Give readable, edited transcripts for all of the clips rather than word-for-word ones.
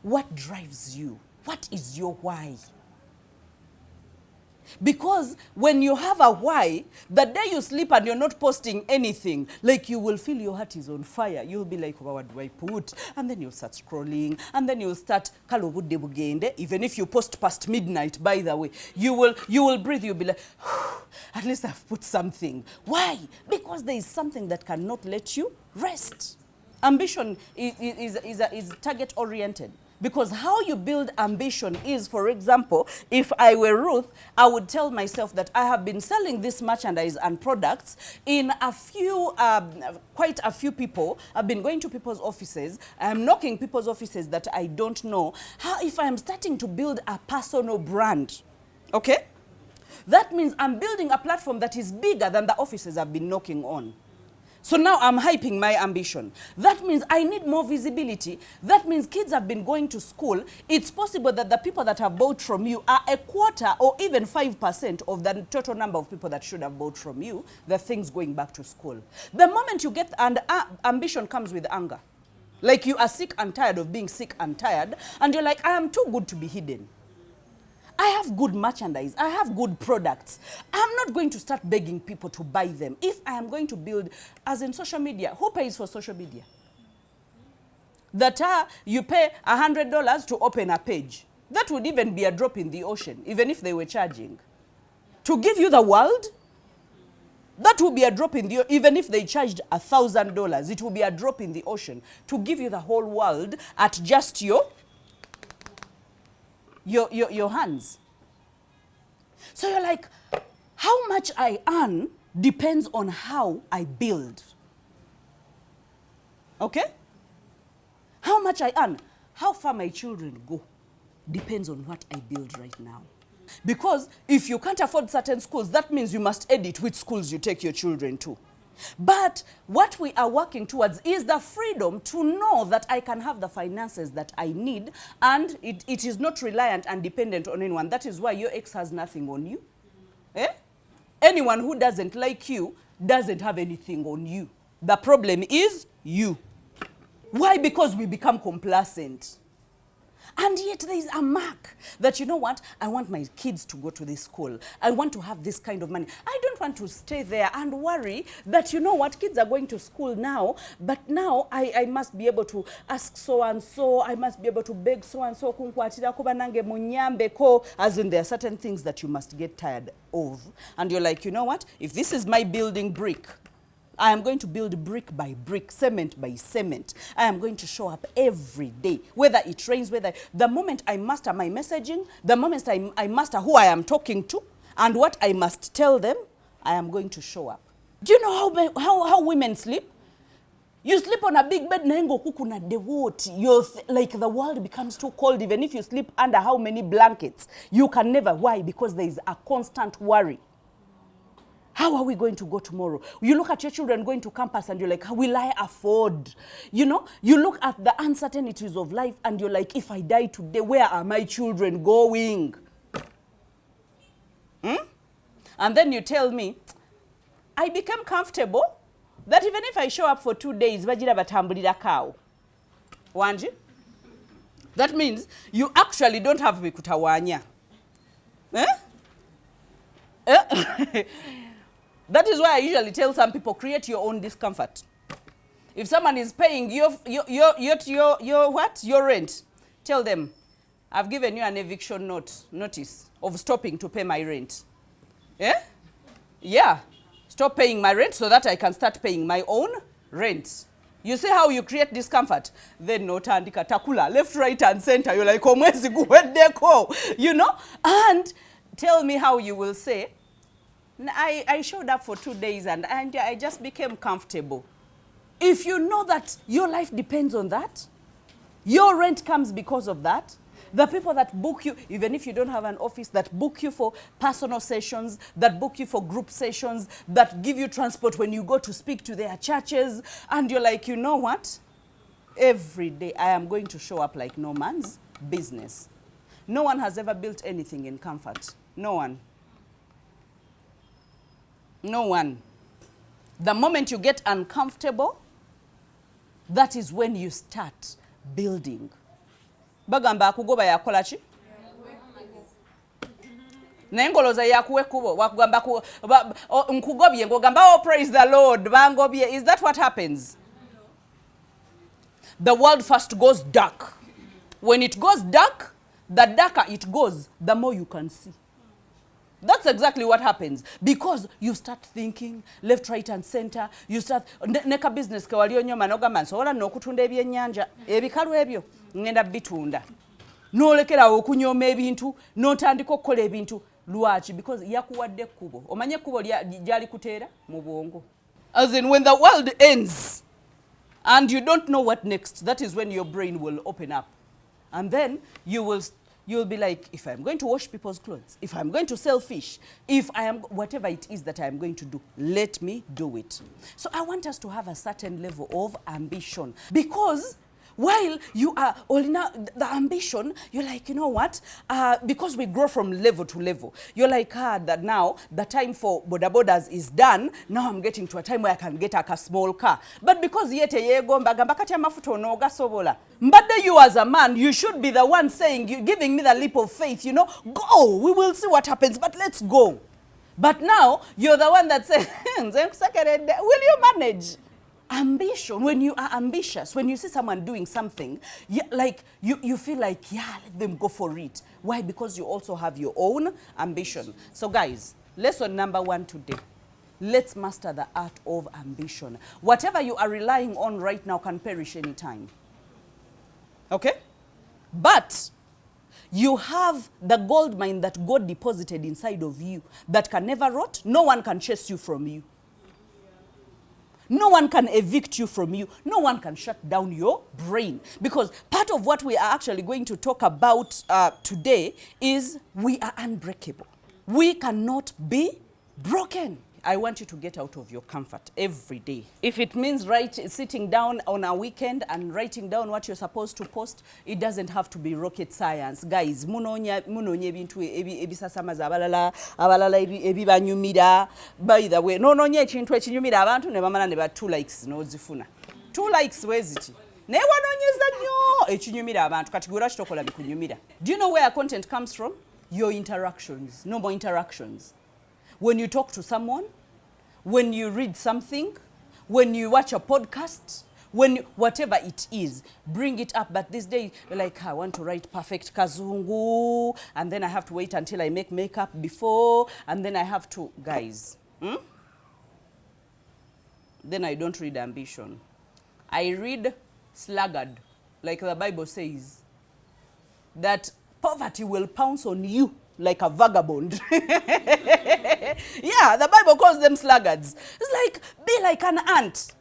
what drives you? What is your why? Because when you have a why, the day you sleep and you're not posting anything, like you will feel your heart is on fire. You'll be like, what do I put? And then you'll start scrolling. And then you'll start, even if you post past midnight, by the way, you will breathe. You'll be like, at least I've put something. Why? Because there is something that cannot let you rest. Ambition is target-oriented. Because how you build ambition is, for example, if I were Ruth, I would tell myself that I have been selling this merchandise and products in quite a few people. I've been going to people's offices. I'm knocking people's offices that I don't know. If I'm starting to build a personal brand, okay? That means I'm building a platform that is bigger than the offices I've been knocking on. So now I'm hyping my ambition. That means I need more visibility. That means kids have been going to school. It's possible that the people that have bought from you are a quarter or even 5% of the total number of people that should have bought from you, the things going back to school. The moment you get, and ambition comes with anger. Like you are sick and tired of being sick and tired, and you're like, I am too good to be hidden. I have good merchandise. I have good products. I'm not going to start begging people to buy them. If I am going to build, as in social media, who pays for social media? That you pay $100 to open a page. That would even be a drop in the ocean, even if they were charging. To give you the world, that would be a drop in the, even if they charged $1,000, it would be a drop in the ocean. To give you the whole world at just your hands. So you're like, how much I earn depends on how I build. Okay? How much I earn, how far my children go, depends on what I build right now. Because if you can't afford certain schools, that means you must edit which schools you take your children to. But what we are working towards is the freedom to know that I can have the finances that I need, and it is not reliant and dependent on anyone. That is why your ex has nothing on you. Eh? Anyone who doesn't like you doesn't have anything on you. The problem is you. Why? Because we become complacent. And yet there is a mark that, you know what, I want my kids to go to this school. I want to have this kind of money. I don't want to stay there and worry that, you know what, kids are going to school now, but now I must be able to ask so-and-so, I must be able to beg so-and-so, as in there are certain things that you must get tired of. And you're like, you know what, if this is my building brick, I am going to build brick by brick, cement by cement. I am going to show up every day, whether it rains, the moment I master my messaging, the moment I master who I am talking to and what I must tell them, I am going to show up. Do you know how women sleep? You sleep on a big bed, like the world becomes too cold. Even if you sleep under how many blankets, you can never. Why? Because there is a constant worry. How are we going to go tomorrow? You look at your children going to campus and you're like, will I afford? You know, you look at the uncertainties of life and you're like, if I die today, where are my children going? And then you tell me, I became comfortable that even if I show up for 2 days, that means you actually don't have mikutawanya. That is why I usually tell some people, create your own discomfort. If someone is paying your rent, tell them, I've given you an eviction notice of stopping to pay my rent. Yeah. Stop paying my rent so that I can start paying my own rent. You see how you create discomfort? Then no tandika takula, left, right, and center. You're like, you know? And tell me how you will say, I showed up for 2 days and I just became comfortable. If you know that your life depends on that, your rent comes because of that, the people that book you, even if you don't have an office, that book you for personal sessions, that book you for group sessions, that give you transport when you go to speak to their churches, and you're like, you know what? Every day I am going to show up like no man's business. No one has ever built anything in comfort. No one. No one. The moment you get uncomfortable, that is when you start building. bagamba akugoba yakola ki nengoloza yakuwe kubo wakugamba nkugobye ngogamba oh praise the Lord bangobye. Is that what happens? The world first goes dark. When it goes dark, the darker it goes, the more you can see. That's exactly what happens, because you start thinking left, right and center. You start neka business ke wali onyoma nogamba nsobola n'okutunda ebyennyanja ebikalu ebyo ngenda bitunda n'olekera okunyoma ebintu n'otandika okukola ebintu. Lwaki? Because yakuwadde kubo. Omanye kubo lyali kuteera mu bwongo. As in, when the world ends and you don't know what next, that is when your brain will open up, and then you'll be like, if I'm going to wash people's clothes, if I'm going to sell fish, if I am whatever it is that I'm going to do, let me do it. So I want us to have a certain level of ambition, because while you are holding out the ambition, you're like, you know what? Because we grow from level to level. You're like, that now the time for boda bodas is done. Now I'm getting to a time where I can get a small car. But because yete yegomba gamba kati amafuto no gasobola. But you as a man, you should be the one saying, you giving me the leap of faith. You know, go. We will see what happens, but let's go. But now you're the one that says, will you manage? Ambition, when you are ambitious, when you see someone doing something, you feel like, yeah, let them go for it. Why? Because you also have your own ambition. So guys, lesson number 1 today. Let's master the art of ambition. Whatever you are relying on right now can perish anytime. Okay? But you have the gold mine that God deposited inside of you that can never rot. No one can chase you from you. No one can evict you from you. No one can shut down your brain. Because part of what we are actually going to talk about today is we are unbreakable. We cannot be broken. I want you to get out of your comfort every day. If it means sitting down on a weekend and writing down what you're supposed to post, it doesn't have to be rocket science. Guys, munonye bintu ebisasamaza abalala ebibanyumira. By the way, nononye ekintu ekinyumira abantu ne bamala ne ba 2 likes n'ozifuna. 2 likes weziti. Ne wanonyeza nnyo ekinyumira abantu kati gwe lwaki tokola bikunyumira. Do you know where content comes from? Your interactions, normal interactions. When you talk to someone, when you read something, when you watch a podcast, whatever it is, bring it up. But these days, like, I want to write perfect kazungu, and then I have to wait until I make makeup before, and then I have to, guys. Then I don't read ambition. I read sluggard, like the Bible says, that poverty will pounce on you like a vagabond. Yeah, the Bible calls them sluggards. It's like, be like an ant.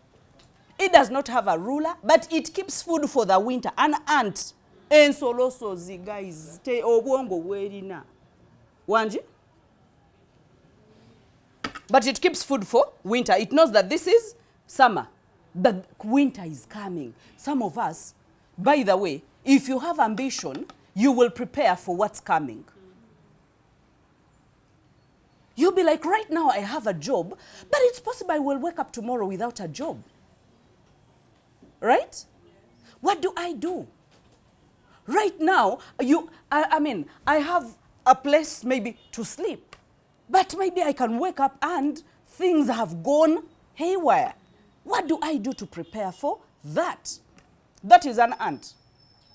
It does not have a ruler, but it keeps food for the winter. An ant. En solo sozi, guys. Te obwongo werina. Wanji? But it keeps food for winter. It knows that this is summer. The winter is coming. Some of us, by the way, if you have ambition, you will prepare for what's coming. You'll be like, right now I have a job, but it's possible I will wake up tomorrow without a job. Right? What do I do? Right now, I have a place maybe to sleep, but maybe I can wake up and things have gone haywire. What do I do to prepare for that? That is an ant.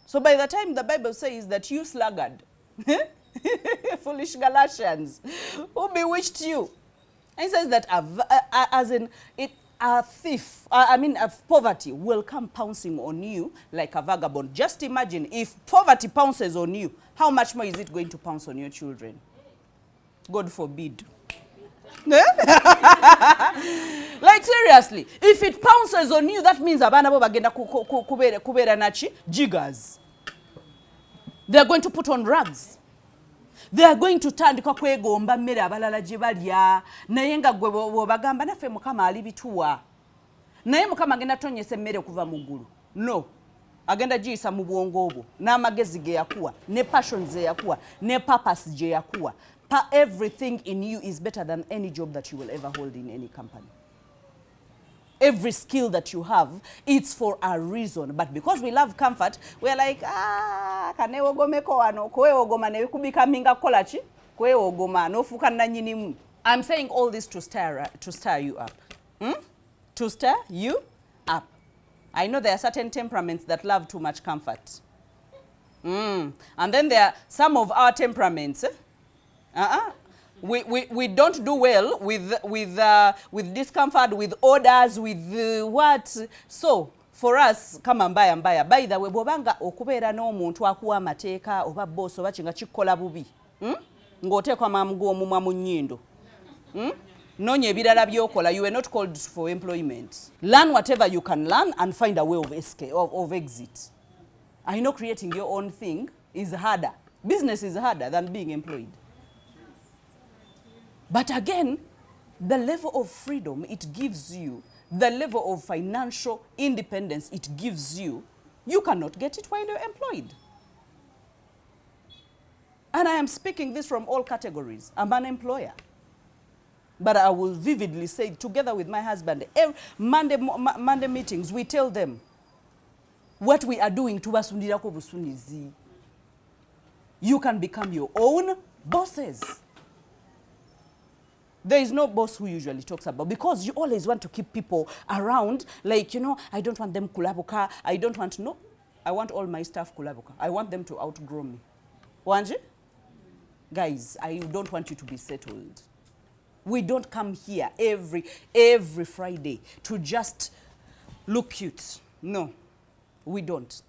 So by the time the Bible says that you sluggard, foolish Galatians, who bewitched you? And it says that a thief, poverty will come pouncing on you like a vagabond. Just imagine if poverty pounces on you, how much more is it going to pounce on your children? God forbid. Like seriously, if it pounces on you, that means abana bo bagenda kubera nachi jiggers. They are going to put on rugs. They are going to turn kwa kwegomba mmere abalala gye balya naye nga gwe bw'obagamba naffe Mukama ali bituwa naye Mukama agenda tonyesa emmere okuva mu ggulu. No, agenda giyisa mu bwongo obwo n'amagezi ge yakuwa ne passions ze yakuwa ne purpose gye yakuwa. Everything in you is better than any job that you will ever hold in any company. Every skill that you have, it's for a reason. But because we love comfort, we're like, kanewogomeko wano, kweogoma nebikubika minga kolachi, kweogoma nofuka nanyinimu. I'm saying all this to stir you up. To stir you up. I know there are certain temperaments that love too much comfort. And then there are some of our temperaments. We don't do well with discomfort, with orders, with what. So for us, kama mbaya. By the way, bobanga okubeera n'omuntu akuwa amateeka oba boss oba kinga kikola bubi. Ng'oteekwa mamugu omumwa mu nnyindo. Nonye ebirala byokola, you were not called for employment. Learn whatever you can learn and find a way of escape, of exit. I know creating your own thing is harder. Business is harder than being employed. But again, the level of freedom it gives you, the level of financial independence it gives you, you cannot get it while you're employed. And I am speaking this from all categories. I'm an employer. But I will vividly say, together with my husband, every Monday meetings, we tell them what we are doing to basundirako busunizi. You can become your own bosses. There is no boss who usually talks about, because you always want to keep people around, like, you know, I don't want them kulabuka, I don't want, no, I want all my staff kulabuka. I want them to outgrow me. Wanje? Guys, I don't want you to be settled. We don't come here every Friday to just look cute. No, we don't.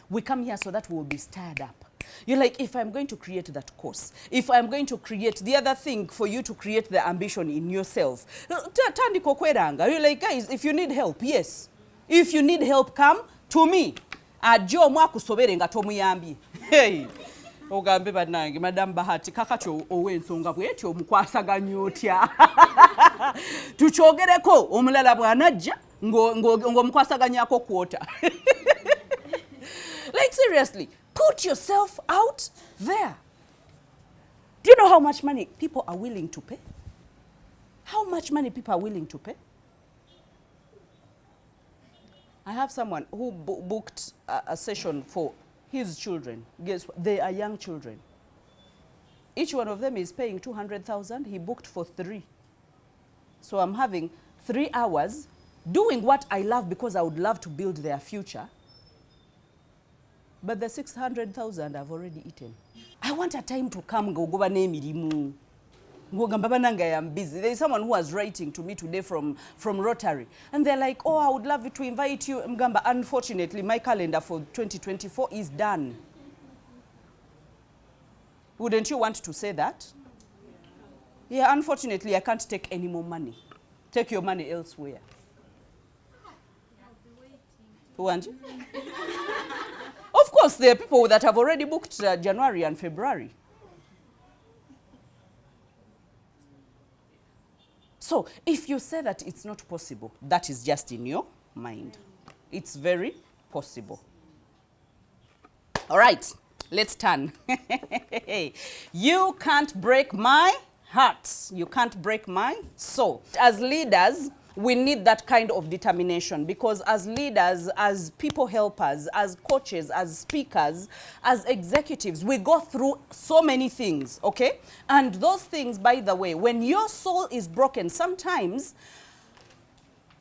We come here so that we will be stirred up. You're like, if I'm going to create that course, if I'm going to create the other thing for you to create the ambition in yourself, you're like, guys, if you need help, yes. If you need help, come to me. Ajo mwakusobere nga tomuyambi. Hey. Ogambe banange Madam Bahati kakacho owensonga bwetyo omukwasaganya otya. Tuchogereko omulala bwanajja ngo mukwasaganyako kwota. Like seriously, put yourself out there. Do you know how much money people are willing to pay? How much money people are willing to pay? I have someone who booked a session for his children. Guess what? They are young children. Each one of them is paying 200,000. He booked for 3. So I'm having 3 hours doing what I love because I would love to build their future. But the 600,000 I've already eaten. I want a time to come go nemirimu. I'm busy. There is someone who was writing to me today from Rotary. And they're like, oh, I would love to invite you. Mgamba, unfortunately, my calendar for 2024 is done. Wouldn't you want to say that? Yeah, unfortunately, I can't take any more money. Take your money elsewhere. Who want you? Of course, there are people that have already booked January and February. So, if you say that it's not possible, that is just in your mind. It's very possible. All right, let's turn. You can't break my heart. You can't break my soul. As leaders, we need that kind of determination, because as leaders, as people helpers, as coaches, as speakers, as executives, we go through so many things, okay? And those things, by the way, when your soul is broken, sometimes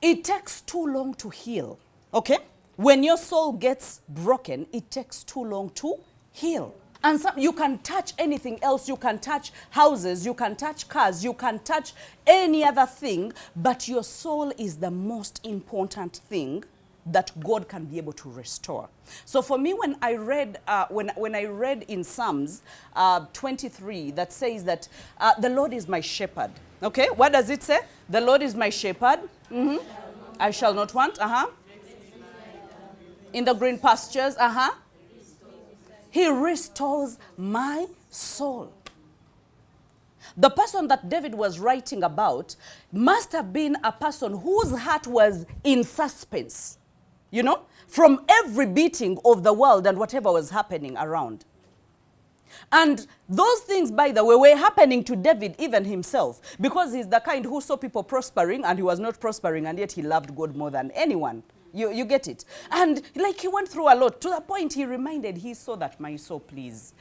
it takes too long to heal, okay? When your soul gets broken, it takes too long to heal. And you can touch anything else. You can touch houses, you can touch cars, you can touch any other thing, but your soul is the most important thing that God can be able to restore. So for me, when I read when I read in Psalms 23 that says that the Lord is my shepherd. Okay, what does it say? The Lord is my shepherd. I shall not want. In the green pastures. He restores my soul. The person that David was writing about must have been a person whose heart was in suspense, you know, from every beating of the world and whatever was happening around. And those things, by the way, were happening to David even himself, because he's the kind who saw people prospering and he was not prospering, and yet he loved God more than anyone. You get it? And like he went through a lot, to the point he saw that my soul, please,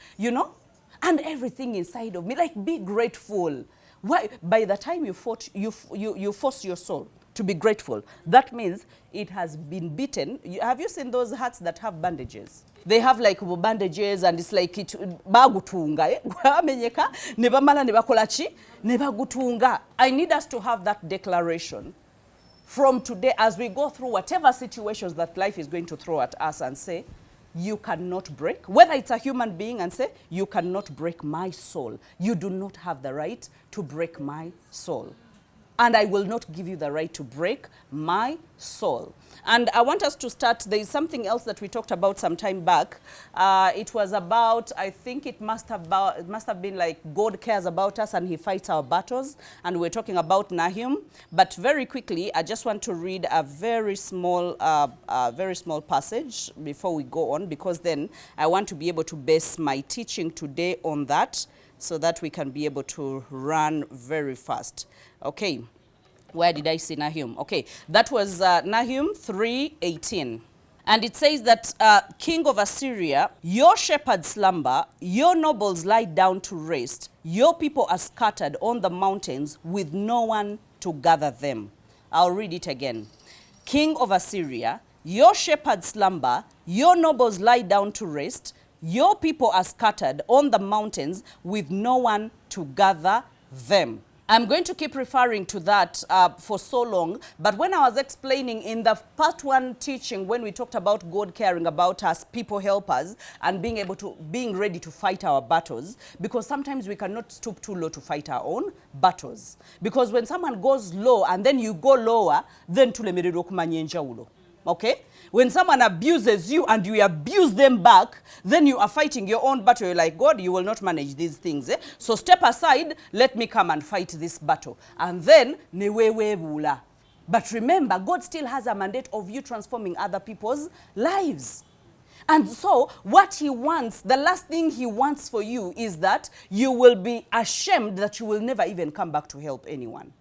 and everything inside of me, like, be grateful. Why? By the time you force your soul to be grateful, that means it has been beaten. Have you seen those hearts that have bandages? They have like bandages, and it's like bagutunga amenyeka nebamala nebakolachi nebagutunga. I need us to have that declaration from today as we go through whatever situations that life is going to throw at us, and say, you cannot break, whether it's a human being, and say, you cannot break my soul. You do not have the right to break my soul. And I will not give you the right to break my soul. And I want us to start. There is something else that we talked about some time back. It was about, I think it must have been like, God cares about us and he fights our battles. And we're talking about Nahum. But very quickly, I just want to read a very small passage before we go on, because then I want to be able to base my teaching today on that, so that we can be able to run very fast. Okay, where did I see Nahum? Okay, that was Nahum 3:18. And it says that, King of Assyria, your shepherds slumber, your nobles lie down to rest, your people are scattered on the mountains with no one to gather them. I'll read it again. King of Assyria, your shepherds slumber, your nobles lie down to rest, your people are scattered on the mountains with no one to gather them. I'm going to keep referring to that for so long, but when I was explaining in the part 1 teaching, when we talked about God caring about us, people help us, and being ready to fight our battles, because sometimes we cannot stoop too low to fight our own battles. Because when someone goes low and then you go lower, then tulemerero kumanya enjawulo. Okay? When someone abuses you and you abuse them back, then you are fighting your own battle. You're like, God, you will not manage these things. Eh? So step aside, let me come and fight this battle. And then, newewe bula. But remember, God still has a mandate of you transforming other people's lives. And so what he wants, the last thing he wants for you is that you will be ashamed that you will never even come back to help anyone.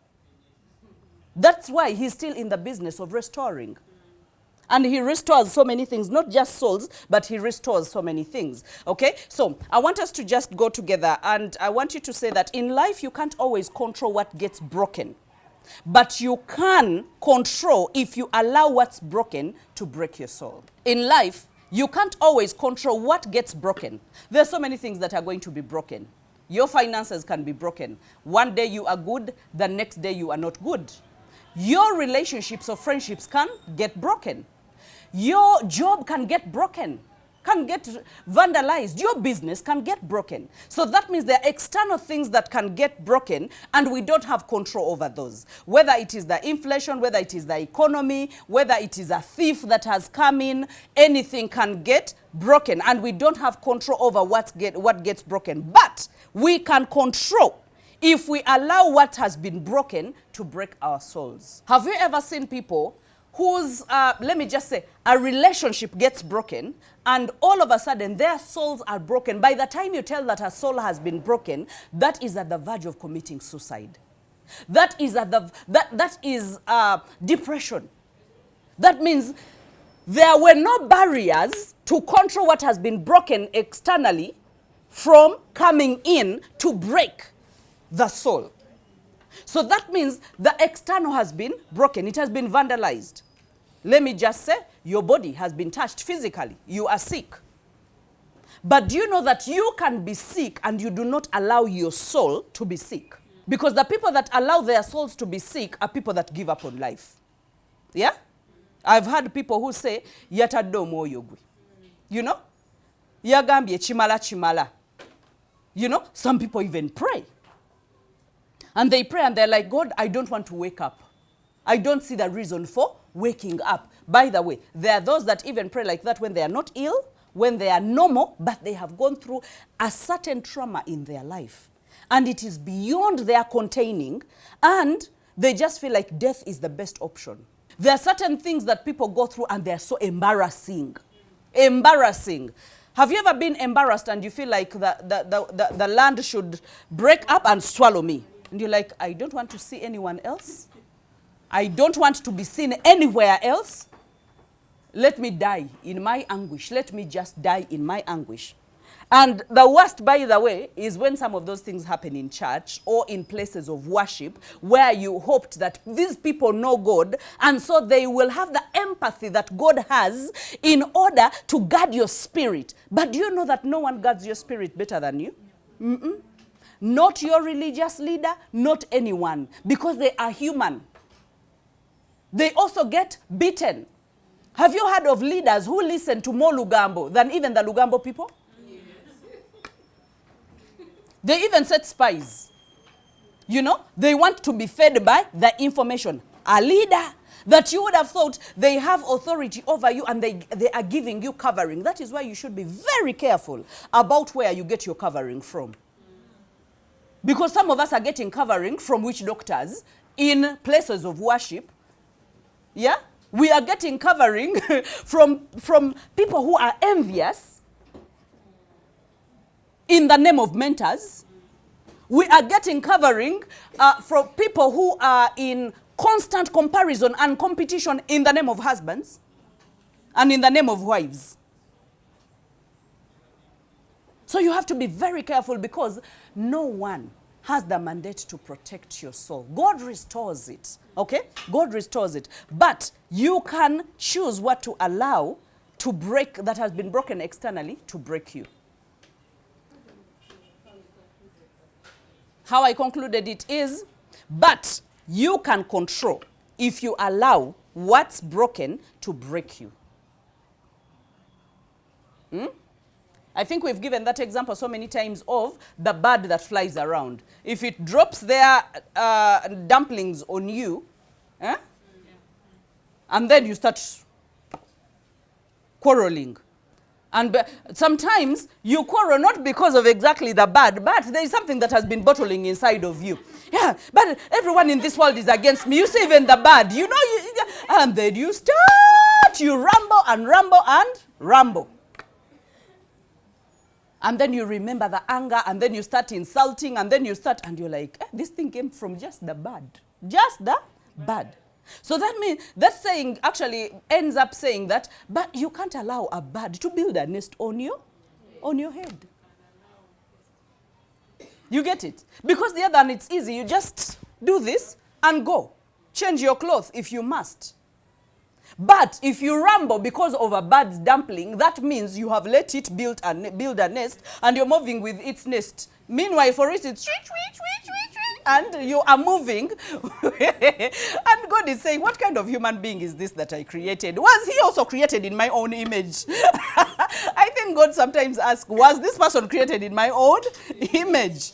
That's why he's still in the business of restoring. And he restores so many things, not just souls, but he restores so many things. Okay? So I want us to just go together, and I want you to say that in life you can't always control what gets broken. But you can control if you allow what's broken to break your soul. In life, you can't always control what gets broken. There's so many things that are going to be broken. Your finances can be broken. One day you are good, the next day you are not good. Your relationships or friendships can get broken. Your job can get broken, can get vandalized. Your business can get broken. So that means there are external things that can get broken, and we don't have control over those. Whether it is the inflation, whether it is the economy, whether it is a thief that has come in, anything can get broken, and we don't have control over what gets broken. But we can control if we allow what has been broken to break our souls. Have you ever seen people whose, let me just say, a relationship gets broken, and all of a sudden their souls are broken? By the time you tell that a soul has been broken, that is at the verge of committing suicide. That is depression. That means there were no barriers to control what has been broken externally from coming in to break the soul. So that means the external has been broken. It has been vandalized. Let me just say, your body has been touched physically. You are sick. But do you know that you can be sick and you do not allow your soul to be sick? Because the people that allow their souls to be sick are people that give up on life. Yeah? I've heard people who say, Yatadomo yogwi. You know? Yagambye chimala chimala. You know? Some people even pray. And they pray and they're like, God, I don't want to wake up. I don't see the reason for waking up. By the way, there are those that even pray like that when they are not ill, when they are normal, but they have gone through a certain trauma in their life. And it is beyond their containing, and they just feel like death is the best option. There are certain things that people go through and they are so embarrassing. Embarrassing. Have you ever been embarrassed and you feel like the land should break up and swallow me? And you're like, I don't want to see anyone else. I don't want to be seen anywhere else. Let me die in my anguish. Let me just die in my anguish. And the worst, by the way, is when some of those things happen in church or in places of worship where you hoped that these people know God, and so they will have the empathy that God has in order to guard your spirit. But do you know that no one guards your spirit better than you? Mm-mm. Not your religious leader, not anyone, because they are human. They also get beaten. Have you heard of leaders who listen to more Lugambo than even the Lugambo people? They even set spies. You know, they want to be fed by the information. A leader that you would have thought they have authority over you and they are giving you covering. That is why you should be very careful about where you get your covering from. Because some of us are getting covering from witch doctors in places of worship. Yeah? We are getting covering from people who are envious in the name of mentors. We are getting covering from people who are in constant comparison and competition in the name of husbands and in the name of wives. So you have to be very careful because no one has the mandate to protect your soul. God restores it, okay? God restores it. But you can choose what to allow to break, that has been broken externally, to break you. How I concluded it is, but you can control if you allow what's broken to break you. I think we've given that example so many times of the bird that flies around. If it drops their dumplings on you, and then you start quarreling. And sometimes you quarrel not because of exactly the bird, but there is something that has been bottling inside of you. Yeah, but everyone in this world is against me. You see even the bird, you know, and then you ramble and ramble and ramble. And then you remember the anger, and then you start insulting, and then you start, and you're like, this thing came from just the bird. Just the bird. So that means, that saying actually ends up saying that, but you can't allow a bird to build a nest on your head. You get it? Because the other one, it's easy. You just do this and go. Change your clothes if you must. But if you ramble because of a bird's dumpling, that means you have let it build a nest and you're moving with its nest. Meanwhile, for it, it's and you are moving. And God is saying, what kind of human being is this that I created? Was he also created in my own image? I think God sometimes asks, was this person created in my own image?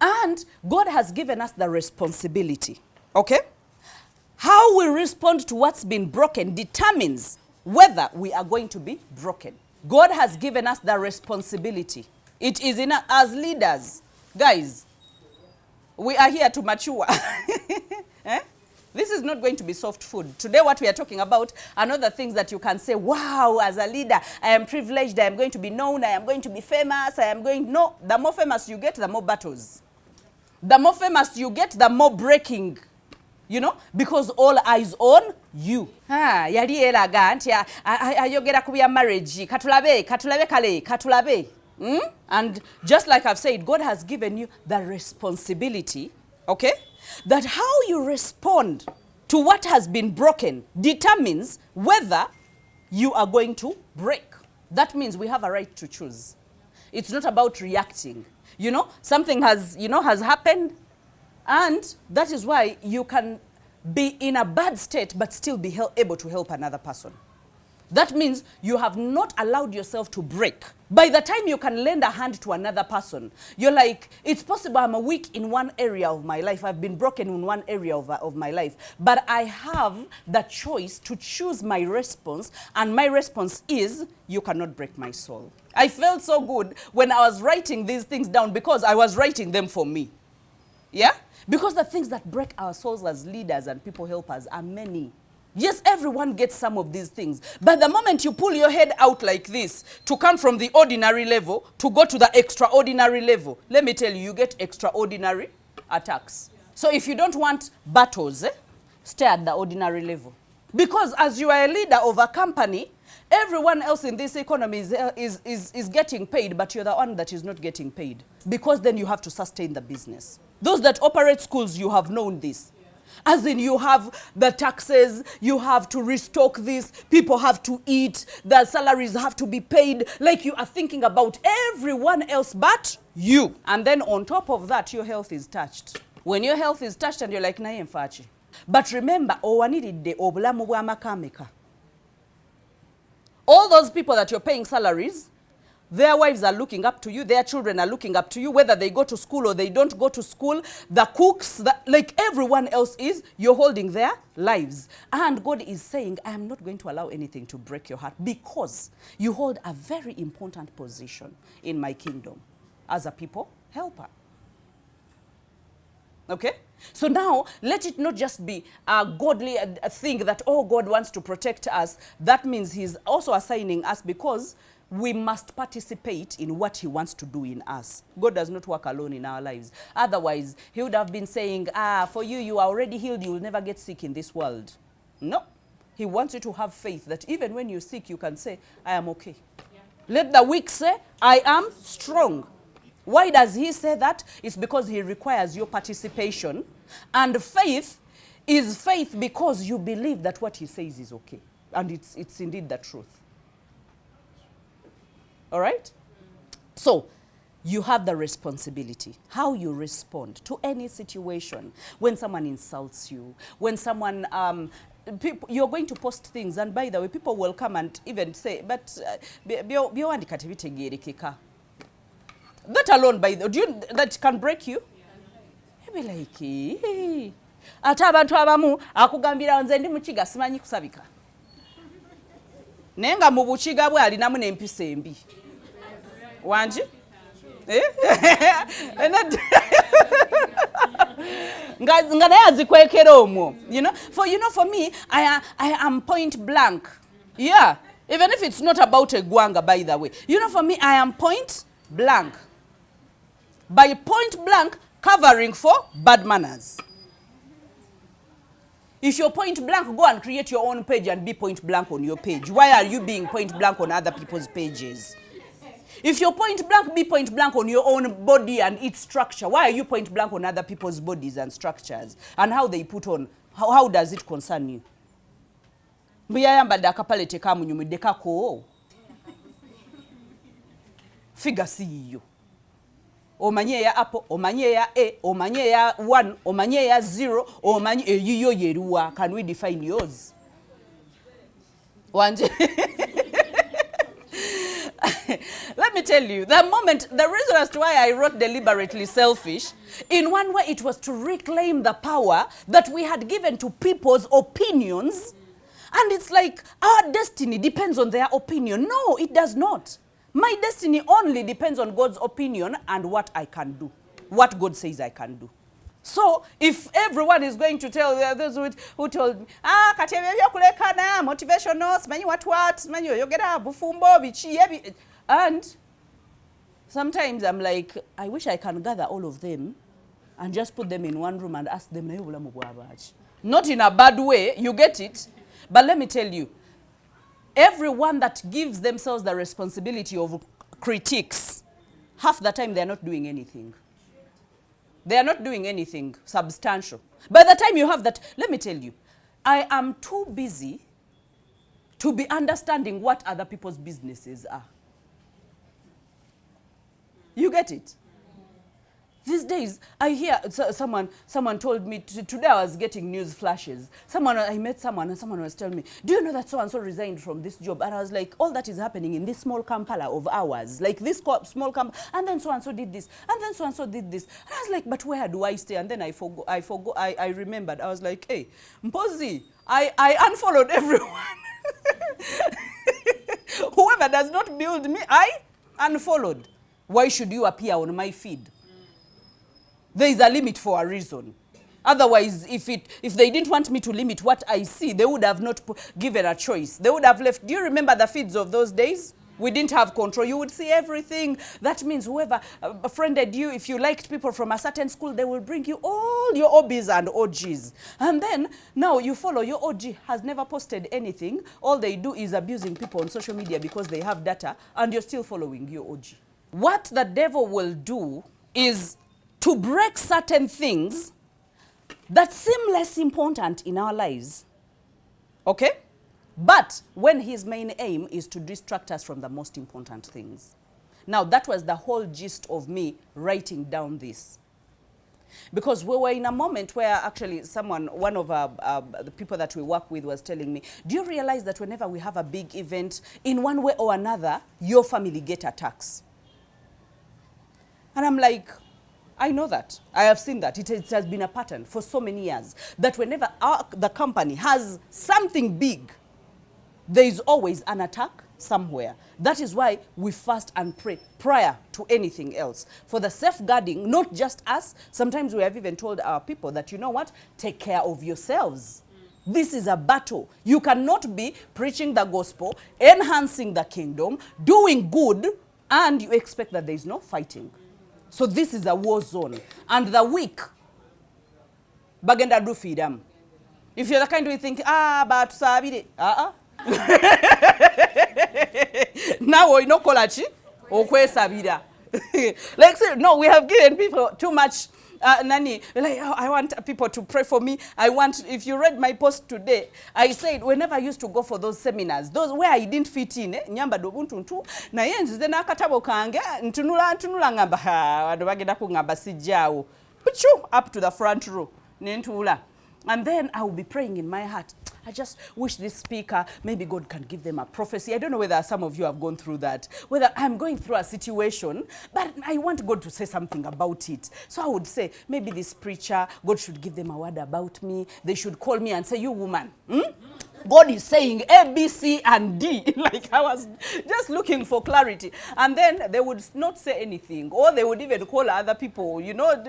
And God has given us the responsibility, okay? How we respond to what's been broken determines whether we are going to be broken. God has given us the responsibility. It is in us as leaders. Guys, we are here to mature. This is not going to be soft food. Today what we are talking about are not the things that you can say, wow, as a leader, I am privileged, I am going to be known, I am going to be famous, No, the more famous you get, the more battles. The more famous you get, the more breaking. You know, because all eyes on you. Yali eraga nti ayogera ku bya marriage, katulabe kale. And just like I've said, God has given you the responsibility, okay? That how you respond to what has been broken determines whether you are going to break. That means we have a right to choose. It's not about reacting. You know, something has happened, and that is why you can be in a bad state but still be able to help another person. That means you have not allowed yourself to break. By the time you can lend a hand to another person, you're like, it's possible I'm weak in one area of my life. I've been broken in one area of my life. But I have the choice to choose my response. And my response is, you cannot break my soul. I felt so good when I was writing these things down because I was writing them for me. Yeah? Because the things that break our souls as leaders and people helpers are many. Yes, everyone gets some of these things. But the moment you pull your head out like this, to come from the ordinary level, to go to the extraordinary level, let me tell you, you get extraordinary attacks. Yeah. So if you don't want battles, stay at the ordinary level. Because as you are a leader of a company, everyone else in this economy is getting paid, but you're the one that is not getting paid. Because then you have to sustain the business. Those that operate schools, you have known this. As in, you have the taxes, you have to restock this, people have to eat, the salaries have to be paid, like you are thinking about everyone else but you. And then on top of that, your health is touched. When your health is touched and you're like, naye mfachi. But remember, owaniridde obulamu bwa makameka. All those people that you're paying salaries, their wives are looking up to you, their children are looking up to you, whether they go to school or they don't go to school, the cooks, like everyone else is, you're holding their lives. And God is saying, I am not going to allow anything to break your heart because you hold a very important position in my kingdom as a people helper. Okay? So now, let it not just be a godly thing that, oh, God wants to protect us. That means he's also assigning us because we must participate in what he wants to do in us. God does not work alone in our lives. Otherwise, he would have been saying, for you, you are already healed. You will never get sick in this world. No. He wants you to have faith that even when you're sick, you can say, I am okay. Yeah. Let the weak say, I am strong. Why does he say that? It's because he requires your participation. And faith is faith because you believe that what he says is okay. And it's indeed the truth. All right? So, you have the responsibility. How you respond to any situation. When someone insults you, when someone... you're going to post things, and by the way, people will come and even say, but... that alone, by the way, that can break you. You'll be like, hey. Ate abantu abamu akugambira nze ndi mukiga simanyi kusabika. Nenga mu bukiga bwe alinamu n'empisa embi. Wanji? Nga naye azikwekera omwo. For me, I am point blank. Yeah. Even if it's not about a gwanga, by the way. For me, I am point blank. By point blank, covering for bad manners. If you're point blank, go and create your own page and be point blank on your page. Why are you being point blank on other people's pages? If you're point blank, be point blank on your own body and its structure. Why are you point blank on other people's bodies and structures? And how they put on? How does it concern you? Figure see you. Omanye ya apple, omanye ya A, omanye ya 1, omanye ya 0, omanye yiyo yeruwa. Can we define yours? Wanje. Let me tell you, the reason as to why I wrote Deliberately Selfish, in one way it was to reclaim the power that we had given to people's opinions. And it's like our destiny depends on their opinion. No, it does not. My destiny only depends on God's opinion and what I can do. What God says I can do. So, if everyone is going to tell those who told me, motivational, and sometimes I'm like, I wish I can gather all of them and just put them in one room and ask them, not in a bad way, you get it? But let me tell you, everyone that gives themselves the responsibility of critiques, half the time they are not doing anything. They are not doing anything substantial. By the time you have that, let me tell you, I am too busy to be understanding what other people's businesses are. You get it? These days, I hear someone told me, today I was getting news flashes. I met someone and someone was telling me, do you know that so-and-so resigned from this job? And I was like, all that is happening in this small Kampala of ours. Like this small Kampala, and then so-and-so did this, and then so-and-so did this. And I was like, but where do I stay? And then I remembered. I was like, hey, Mpozi, I unfollowed everyone. Whoever does not build me, I unfollowed. Why should you appear on my feed? There is a limit for a reason. Otherwise, if they didn't want me to limit what I see, they would have not given a choice. They would have left. Do you remember the feeds of those days? We didn't have control. You would see everything. That means whoever befriended you, if you liked people from a certain school, they will bring you all your OBs and OGs. And then now you follow. Your OG has never posted anything. All they do is abusing people on social media because they have data, and you're still following your OG. What the devil will do is to break certain things that seem less important in our lives. Okay? But when his main aim is to distract us from the most important things. Now, that was the whole gist of me writing down this. Because we were in a moment where actually one of the people that we work with was telling me, do you realize that whenever we have a big event, in one way or another, your family get attacks? And I'm like, I know that. I have seen that. It has been a pattern for so many years that whenever the company has something big, there is always an attack somewhere. That is why we fast and pray prior to anything else. For the safeguarding, not just us. Sometimes we have even told our people that, you know what, take care of yourselves. This is a battle. You cannot be preaching the gospel, enhancing the kingdom, doing good, and you expect that there is no fighting. So this is a war zone. And the weak, bagenda do freedom. If you're the kind who think, but Sabiti, now we no kolachi, okwe Sabida. Like, no, we have given people too much. Nani, like, oh, I want people to pray for me. I want, if you read my post today, I said, whenever I used to go for those seminars, those where I didn't fit in, nyamba dobuntuntu, na yenzi zena katabo kange, ntunula ngamba, wadobageda ku ngamba sijao. Puchu, up to the front row, nentula. And then I will be praying in my heart, I just wish this speaker, maybe God can give them a prophecy. I don't know whether some of you have gone through that. Whether I'm going through a situation, but I want God to say something about it. So I would say, maybe this preacher, God should give them a word about me. They should call me and say, you woman, God is saying A, B, C, and D. Like I was just looking for clarity. And then they would not say anything. Or they would even call other people, you know.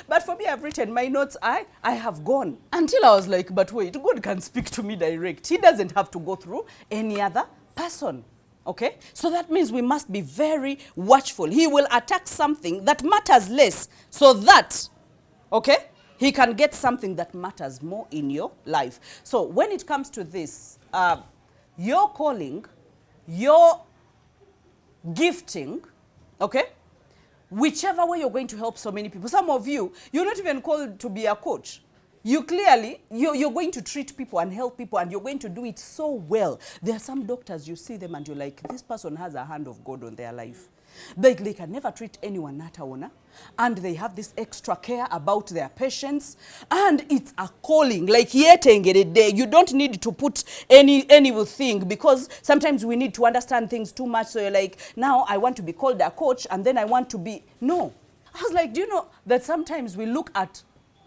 But for me, I've written my notes. I have gone. Until I was like, but wait, God can speak to me direct. He doesn't have to go through any other person. Okay? So that means we must be very watchful. He will attack something that matters less so that, okay, he can get something that matters more in your life. So when it comes to this, your calling, your gifting, okay, whichever way you're going to help so many people. Some of you, you're not even called to be a coach. You clearly, you're going to treat people and help people, and you're going to do it so well. There are some doctors, you see them and you're like, this person has a hand of God on their life. They can never treat anyone nataona, and they have this extra care about their patients, and it's a calling. Like you don't need to put anything, because sometimes we need to understand things too much. So you're like, now I want to be called a coach, and then I want to be no. I was like, do you know that sometimes we look at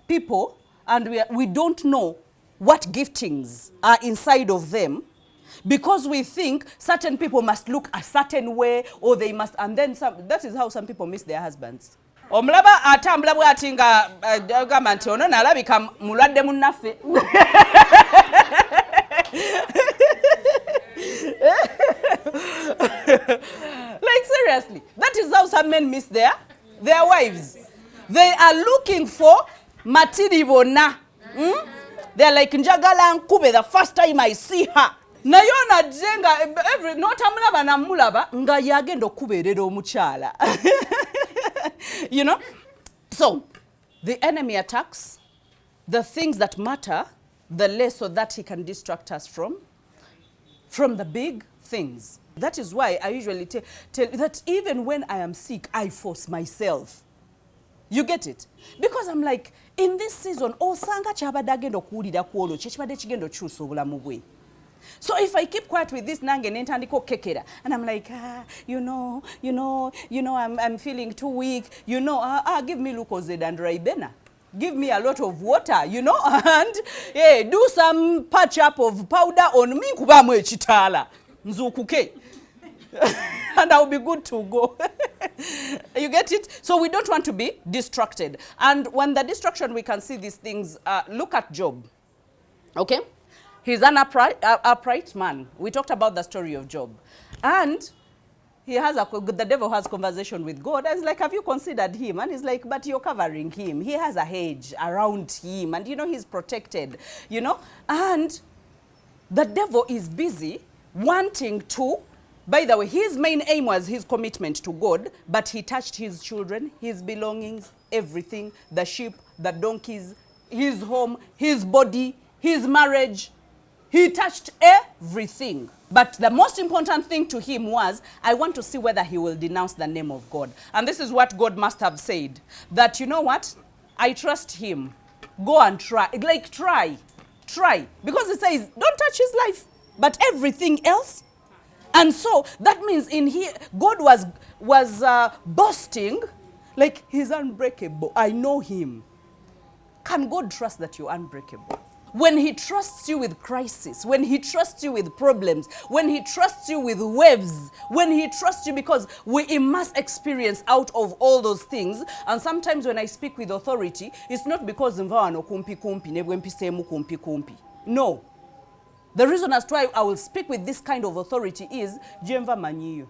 people and we don't know what giftings are inside of them, because we think certain people must look a certain way, or they must, and then that is how some people miss their husbands. Omulaba atambula bwatinga agamba nti ono nalabika mulwadde munnaffe. Like seriously, that is how some men miss their wives. They are looking for matiribona. They're like, njagala nkube the first time I see her. Na yona jenga every not amulaba na mulaba nga yagenda okubeerera omukyala. You know? So, the enemy attacks the things that matter the less, so that he can distract us from the big things. That is why I usually tell that even when I am sick, I force myself. You get it? Because I'm like, in this season, osanga kyabadde agenda okuwulira kwolwo kyekibadde kigenda okyusa obulamu bwe. So if I keep quiet with this nange nentandika okekera, and I'm like, I'm feeling too weak, give me Lucozade and Ribena. Give me a lot of water, and do some patch up of powder on me kubamu ekitala nzukuke. And I'll be good to go. You get it? So we don't want to be distracted. And when the distraction, we can see these things. Look at Job. Okay? He's an upright man. We talked about the story of Job. And he has the devil has conversation with God. And it's like, have you considered him? And he's like, but you're covering him. He has a hedge around him. And, he's protected, And the devil is busy wanting to, by the way, his main aim was his commitment to God, but he touched his children, his belongings, everything, the sheep, the donkeys, his home, his body, his marriage. He touched everything. But the most important thing to him was, I want to see whether he will denounce the name of God. And this is what God must have said. That, you know what? I trust him. Go and try. Like, try. Because it says, don't touch his life. But everything else. And so, that means in here, God was boasting, like, he's unbreakable. I know him. Can God trust that you're unbreakable? When he trusts you with crisis, when he trusts you with problems, when he trusts you with waves, when he trusts you, because we must experience out of all those things. And sometimes when I speak with authority, it's not because no. The reason as to why I will speak with this kind of authority is Jemva Maniyo.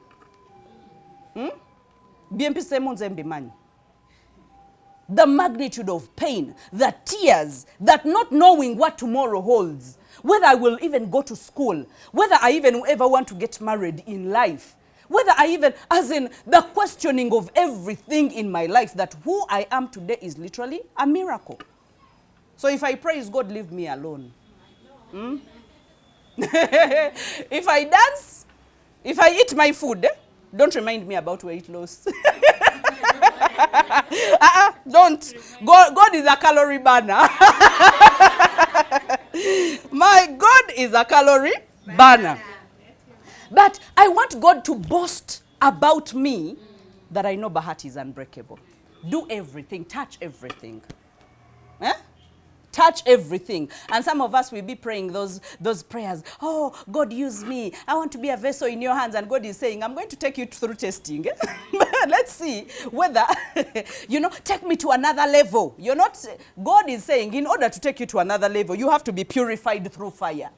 The magnitude of pain, the tears, that not knowing what tomorrow holds, whether I will even go to school, whether I even ever want to get married in life, whether I even, as in the questioning of everything in my life, that who I am today is literally a miracle. So if I praise God, leave me alone. If I dance, if I eat my food, don't remind me about weight loss. Don't. God is a calorie burner. My God is a calorie burner. But I want God to boast about me that I know Bahati is unbreakable. Do everything, touch everything. Touch everything. And some of us will be praying those prayers. Oh, God, use me. I want to be a vessel in your hands. And God is saying, I'm going to take you through testing. Let's see whether, take me to another level. God is saying, in order to take you to another level, you have to be purified through fire.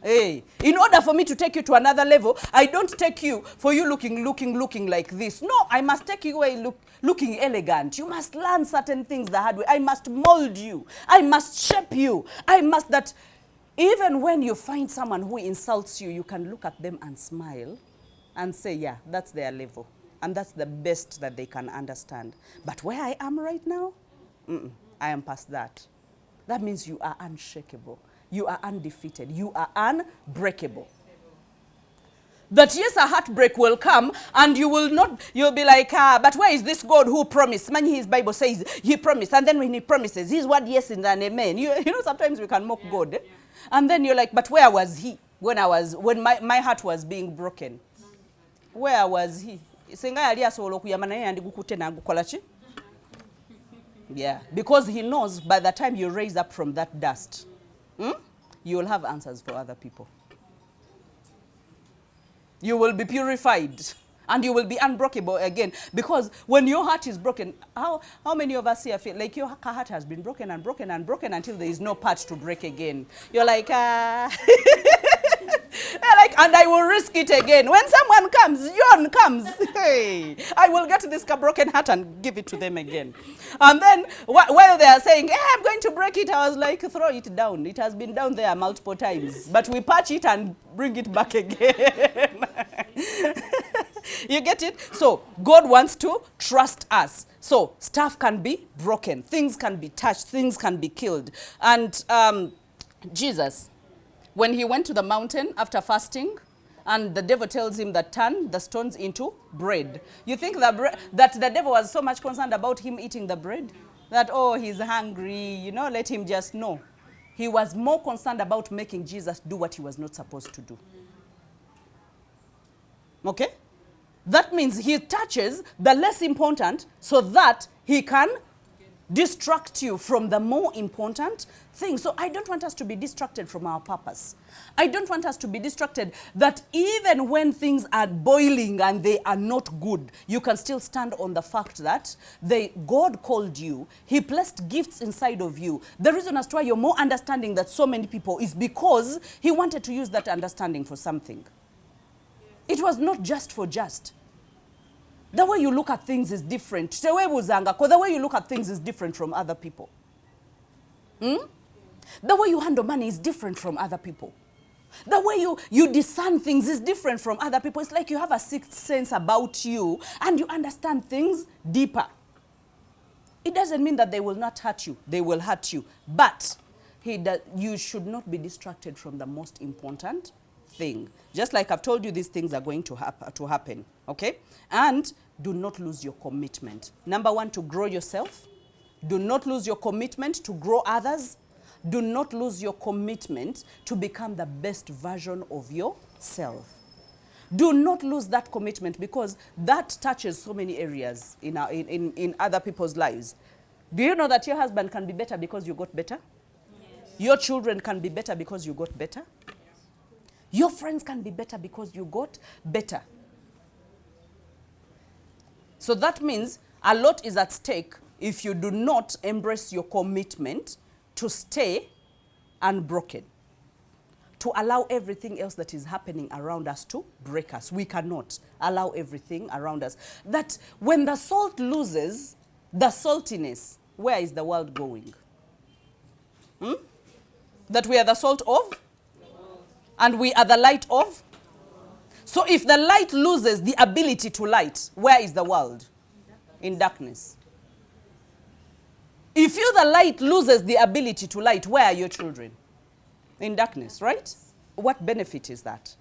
Hey, in order for me to take you to another level, I don't take you for you looking like this. No, I must take you away looking elegant. You must learn certain things the hard way. I must mold you. I must shape you. I must that even when you find someone who insults you, you can look at them and smile and say, yeah, that's their level. And that's the best that they can understand. But where I am right now, I am past that. That means you are unshakable. You are undefeated. You are unbreakable. That yes, a heartbreak will come and you'll be like, but where is this God who promised? Man, his Bible says he promised. And then when he promises, his word yes and an amen. Sometimes we can mock God. Eh? And then you're like, but where was he when my heart was being broken? Where was he? Yeah, because he knows by the time you raise up from that dust, you will have answers for other people. You will be purified and you will be unbreakable again. Because when your heart is broken, how many of us here feel like your heart has been broken and broken and broken until there is no part to break again? You're like, and I will risk it again. When someone comes, John comes, hey, I will get this broken heart and give it to them again. And then while they are saying, hey, I'm going to break it, I was like, throw it down. It has been down there multiple times. But we patch it and bring it back again. You get it? So God wants to trust us. So stuff can be broken. Things can be touched. Things can be killed. And Jesus, when he went to the mountain after fasting, and the devil tells him that turn the stones into bread. You think that the devil was so much concerned about him eating the bread? That, oh, he's hungry, let him just know. He was more concerned about making Jesus do what he was not supposed to do. Okay? That means he touches the less important so that he can distract you from the more important thing. So I don't want us to be distracted from our purpose. I don't want us to be distracted that even when things are boiling and they are not good, you can still stand on the fact that God called you. He placed gifts inside of you. The reason as to why you're more understanding that so many people is because he wanted to use that understanding for something. It was not just for just. The way you look at things is different. The way you look at things is different from other people. The way you handle money is different from other people. The way you discern things is different from other people. It's like you have a sixth sense about you and you understand things deeper. It doesn't mean that they will not hurt you. They will hurt you. But you should not be distracted from the most important thing. Just like I've told you, these things are going to happen. Okay? And do not lose your commitment. Number one, to grow yourself. Do not lose your commitment to grow others. Do not lose your commitment to become the best version of yourself. Do not lose that commitment, because that touches so many areas in other people's lives. Do you know that your husband can be better because you got better? Yes. Your children can be better because you got better? Yes. Your friends can be better because you got better. So that means a lot is at stake if you do not embrace your commitment to stay unbroken, to allow everything else that is happening around us to break us. We cannot allow everything around us. That when the salt loses the saltiness, where is the world going? That we are the salt of, and we are the light of. So if the light loses the ability to light, where is the world? In darkness. If you, the light, loses the ability to light, where are your children? In darkness, right? What benefit is that?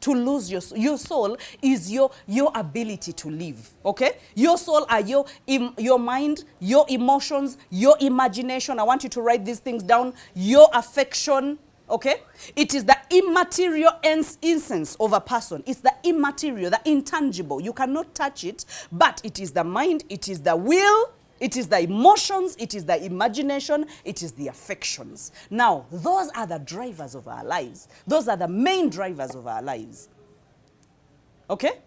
To lose your soul is your ability to live, okay? Your soul are your mind, your emotions, your imagination. I want you to write these things down. Your affection, okay? It is the immaterial essence of a person. It's the immaterial, the intangible. You cannot touch it, but it is the mind, it is the will, it is the emotions, it is the imagination, it is the affections. Now, those are the drivers of our lives. Those are the main drivers of our lives. Okay?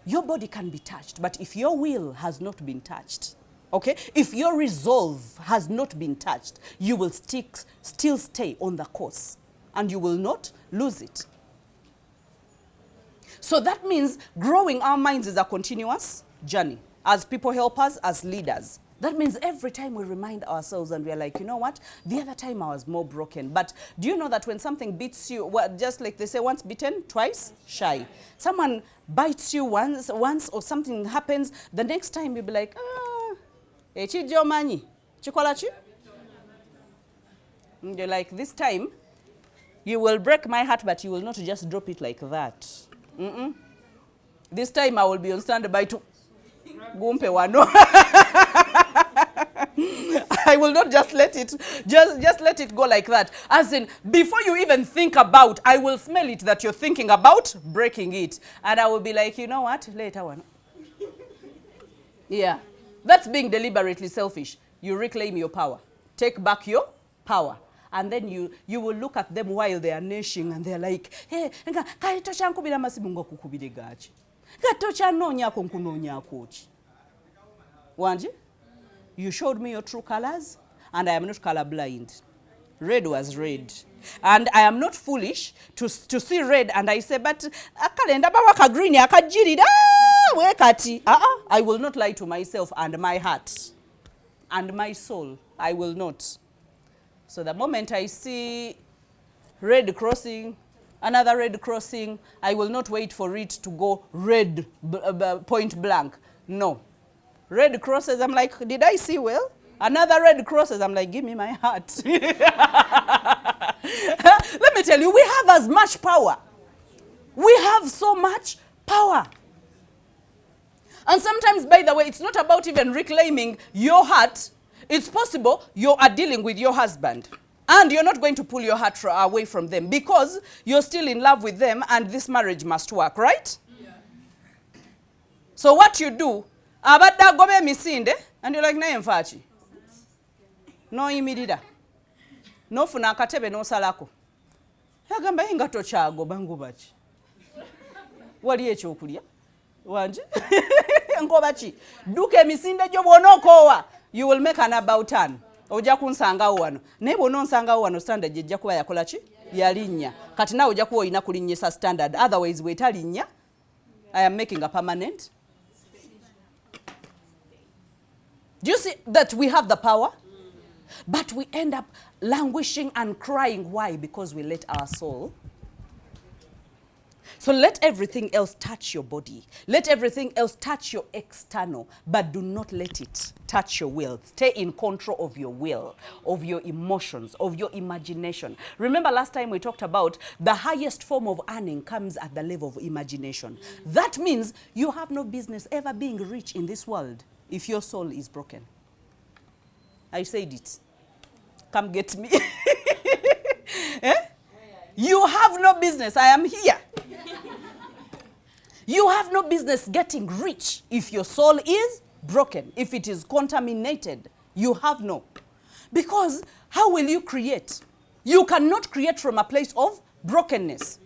Your body can be touched, but if your will has not been touched, okay? If your resolve has not been touched, you will still stay on the course, and you will not lose it. So that means growing our minds is a continuous journey. As people helpers, as leaders. That means every time we remind ourselves and we're like, you know what? The other time I was more broken. But do you know that when something beats you, well, just like they say, once bitten, twice shy. Someone bites you once or something happens, the next time you'll be like, and you're like, this time, you will break my heart, but you will not just drop it like that. This time I will be on standby to gumpe wano. I will not just let it go like that. As in, before you even think about, I will smell it that you're thinking about breaking it. And I will be like, you know what? Later one. Yeah. That's being deliberately selfish. You reclaim your power. Take back your power. And then you will look at them while they are gnashing and they're like, hey, Wanji, you showed me your true colors, and I am not colorblind. Red was red. And I am not foolish to see red, and I say, but green, I will not lie to myself and my heart and my soul. I will not. So the moment I see red crossing, another red crossing, I will not wait for it to go red point blank. No. Red crosses, I'm like, did I see well? Another red crosses, I'm like, give me my heart. Let me tell you, we have as much power. We have so much power. And sometimes, by the way, it's not about even reclaiming your heart. It's possible you are dealing with your husband. And you're not going to pull your heart away from them because you're still in love with them and this marriage must work, right? Yeah. So what you do, and you're like, N'oyimirira. N'ofuna akatebe n'osalako. Yagamba nga tokyagoba ngoba ki? Wali ekyokulya? Wanje? Ngoba ki? Duka emisinde gyo bw'onookoowa. You will make an about turn. Ojja kunsangawo wano. Naye bw'ononsangawo wano standard ejja kuba yakola ki? Yalinnya. Kati naawe ojja kuba olina kulinnyisa standard. Otherwise bw'etalinnya, I am making a permanent. Do you see that we have the power? But we end up languishing and crying. Why? Because we let our soul. So let everything else touch your body. Let everything else touch your external, but do not let it touch your will. Stay in control of your will, of your emotions, of your imagination. Remember last time we talked about the highest form of earning comes at the level of imagination. That means you have no business ever being rich in this world if your soul is broken. I said it. Come get me. Eh? You have no business. I am here. You have no business getting rich if your soul is broken, if it is contaminated. You have no. Because how will you create? You cannot create from a place of brokenness.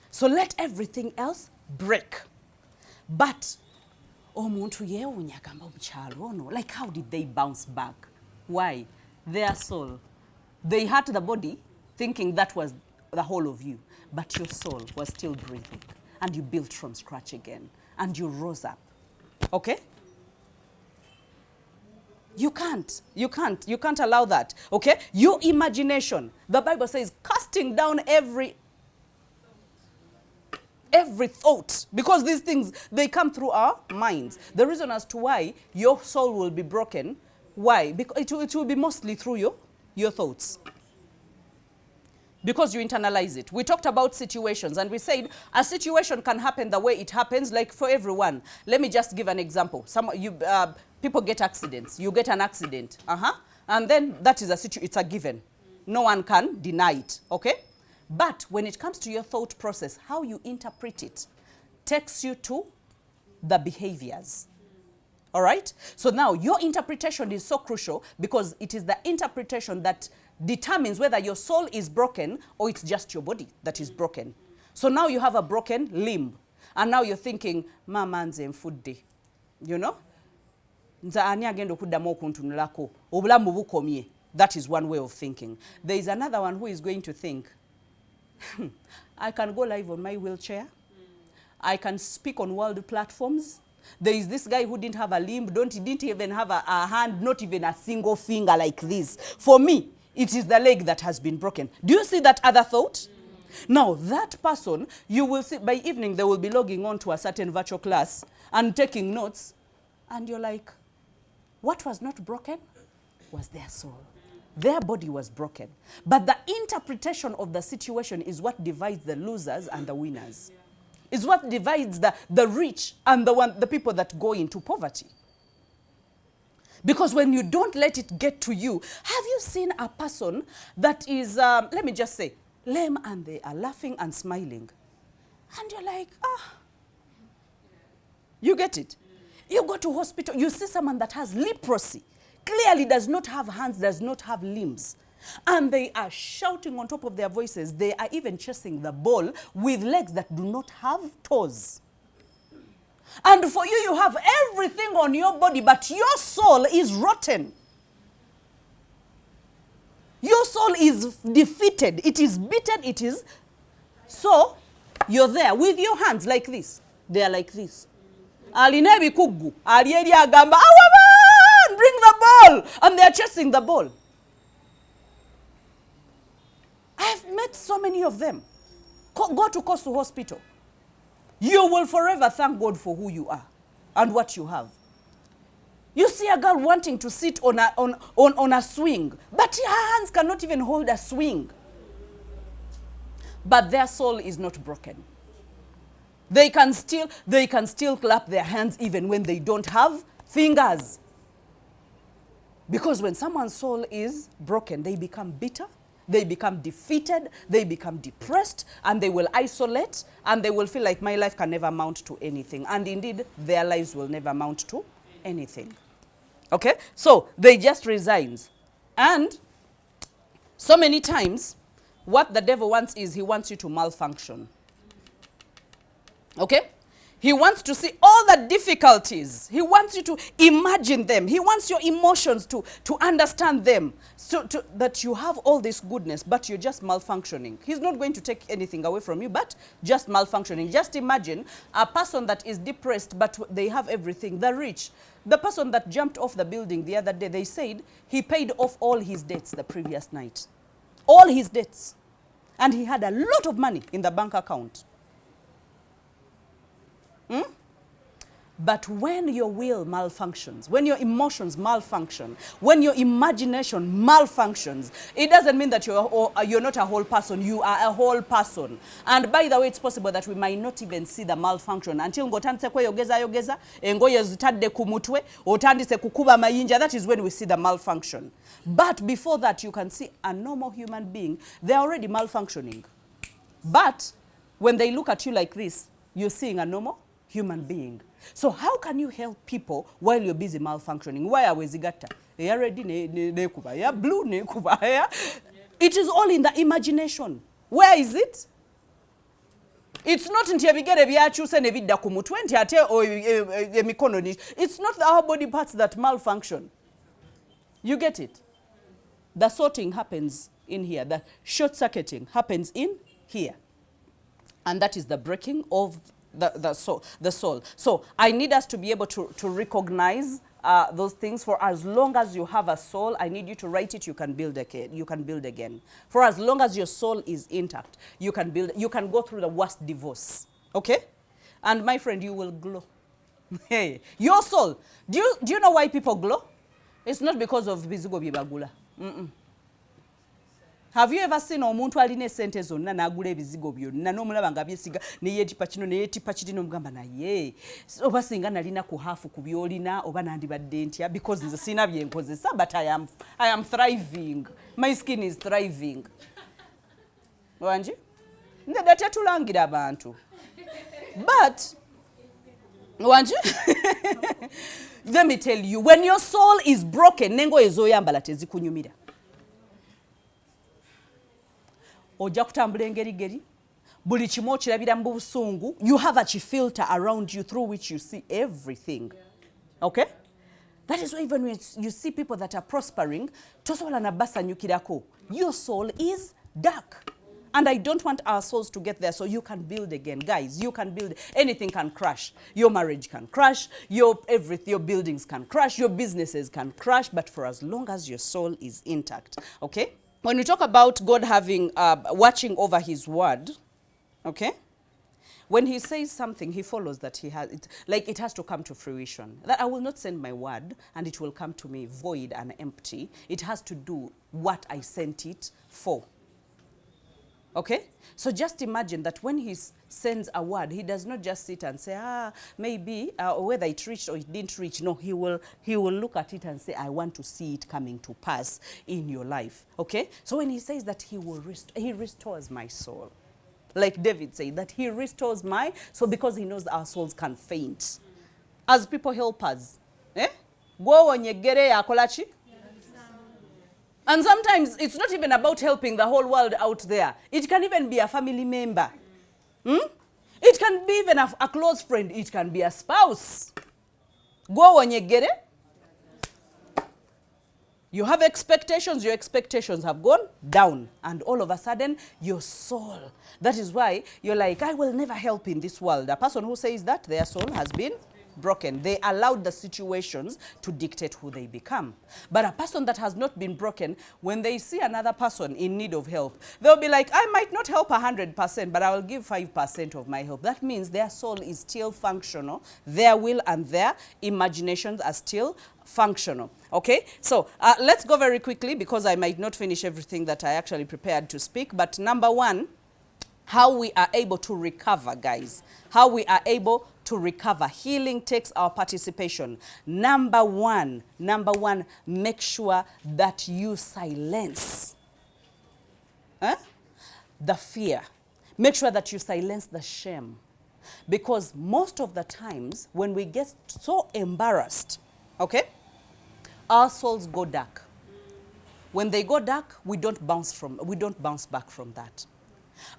So let everything else break. But like how did they bounce back? Why? Their soul. They hurt the body thinking that was the whole of you, but your soul was still breathing, and you built from scratch again, and you rose up. Okay? You can't allow that. Okay? Your imagination. The Bible says casting down every thought, because these things, they come through our minds. The reason as to why your soul will be broken, why? Because it will be mostly through your thoughts. Because you internalize it. We talked about situations, and we said a situation can happen the way it happens, like for everyone. Let me just give an example. People get accidents. You get an accident. And then that is it's a given. No one can deny it. Okay? But when it comes to your thought process, how you interpret it takes you to the behaviors. All right? So now your interpretation is so crucial because it is the interpretation that determines whether your soul is broken or it's just your body that is broken. So now you have a broken limb. And now you're thinking, Mama nze nfudde. You know? Nza ani agenda okuddamu okuntunulako. Obulamu bukomye. That is one way of thinking. There is another one who is going to think, I can go live on my wheelchair. I can speak on world platforms. There is this guy who didn't have a limb, didn't even have a hand, not even a single finger like this. For me, it is the leg that has been broken. Do you see that other thought? Now, that person, you will see, by evening, they will be logging on to a certain virtual class and taking notes. And you're like, what was not broken was their soul. Their body was broken. But the interpretation of the situation is what divides the losers and the winners. It's what divides the rich and the people that go into poverty. Because when you don't let it get to you, have you seen a person that is, let me just say, lame, and they are laughing and smiling? And you're like, you get it? You go to hospital, you see someone that has leprosy, clearly does not have hands, does not have limbs. And they are shouting on top of their voices. They are even chasing the ball with legs that do not have toes. And for you, you have everything on your body, but your soul is rotten. Your soul is defeated. It is beaten. It is. So, you're there with your hands like this. They are like this. Alinebi kugu. Alieri agamba. Awaman! Bring the ball! And they are chasing the ball. I've met so many of them. Go to Coastal Hospital. You will forever thank God for who you are and what you have. You see a girl wanting to sit on a swing, but her hands cannot even hold a swing. But their soul is not broken. They can still clap their hands even when they don't have fingers. Because when someone's soul is broken, they become bitter. They become defeated, they become depressed, and they will isolate, and they will feel like my life can never amount to anything. And indeed, their lives will never amount to anything. Okay? So they just resigns. And so many times, what the devil wants is he wants you to malfunction. Okay? He wants to see all the difficulties. He wants you to imagine them. He wants your emotions to understand them. So that you have all this goodness, but you're just malfunctioning. He's not going to take anything away from you, but just malfunctioning. Just imagine a person that is depressed, but they have everything. The rich. The person that jumped off the building the other day, they said he paid off all his debts the previous night. All his debts. And he had a lot of money in the bank account. But when your will malfunctions, when your emotions malfunction, when your imagination malfunctions, it doesn't mean that you're not a whole person. You are a whole person. And by the way, it's possible that we might not even see the malfunction until ngotandise kweyogeza engoye zitadde ku mutwe otandise kukuba mayinja. That is when we see the malfunction. But before that, you can see a normal human being. They're already malfunctioning. But when they look at you like this, you're seeing a normal human being. So how can you help people while you're busy malfunctioning? Why are we zigata? Blue nekuba. It is all in the imagination. Where is it? It's not in bigere byachuse nebidda ku mutwe nti ate emikono ni. It's not our body parts that malfunction. You get it? The sorting happens in here. The short circuiting happens in here. And that is the breaking of the soul. So I need us to be able to recognize those things. For as long as you have a soul, I need you to write it. You can build again. You can build again. For as long as your soul is intact, you can build. You can go through the worst divorce. Okay, and my friend, you will glow. Hey, your soul. Do you know why people glow? It's not because of bizigo bibagula. Have you ever seen omuntu aline sente zonna n'agula ebizigo byonna n'omulaba nga byesiga ne yeetipa kino ne yeetipa kiti n'omugamba naye oba singa nalina ku hafu ku byolina oba nandibadde ntya because nze sina byenkozesa but I am thriving. My skin is thriving. Wanji? Ndeda tetulangira abantu. But wanji? Let me tell you, when your soul is broken, nengo ezoyambala tezikunyumira. Ojja kutambula engeri geri buli kimu okirabira mu busungu. You have a filter around you through which you see everything. Okay? That is why even when you see people that are prospering, tosobola na basanyukirako. Your soul is dark. And I don't want our souls to get there, so you can build again. Guys, you can build. Anything can crash. Your marriage can crash. Your buildings can crash. Your businesses can crash. But for as long as your soul is intact. Okay? When we talk about God having, watching over his word, okay? When he says something, he follows that he has, it has to come to fruition. That I will not send my word and it will come to me void and empty. It has to do what I sent it for. Okay? So just imagine that when he sends a word, he does not just sit and say, maybe, whether it reached or it didn't reach. No, he will look at it and say, I want to see it coming to pass in your life. Okay? So when he says that he restores my soul. Like David said, that he restores my soul because he knows our souls can faint. As people help us. Eh? Go on ye gere ya kolachi. And sometimes it's not even about helping the whole world out there. It can even be a family member. It can be even a close friend. It can be a spouse. Go on ye gere. You have expectations, your expectations have gone down. And all of a sudden, your soul. That is why you're like, I will never help in this world. A person who says that, their soul has been broken. They allowed the situations to dictate who they become. But a person that has not been broken, when they see another person in need of help, they'll be like, I might not help 100%, but I will give 5% of my help. That means their soul is still functional. Their will and their imaginations are still functional. Okay, so let's go very quickly because I might not finish everything that I actually prepared to speak. But number one, how we are able to recover, guys. How we are able to recover. Healing takes our participation. Number one, make sure that you silence the fear. Make sure that you silence the shame. Because most of the times when we get so embarrassed, okay, our souls go dark. When they go dark, we don't bounce back from that.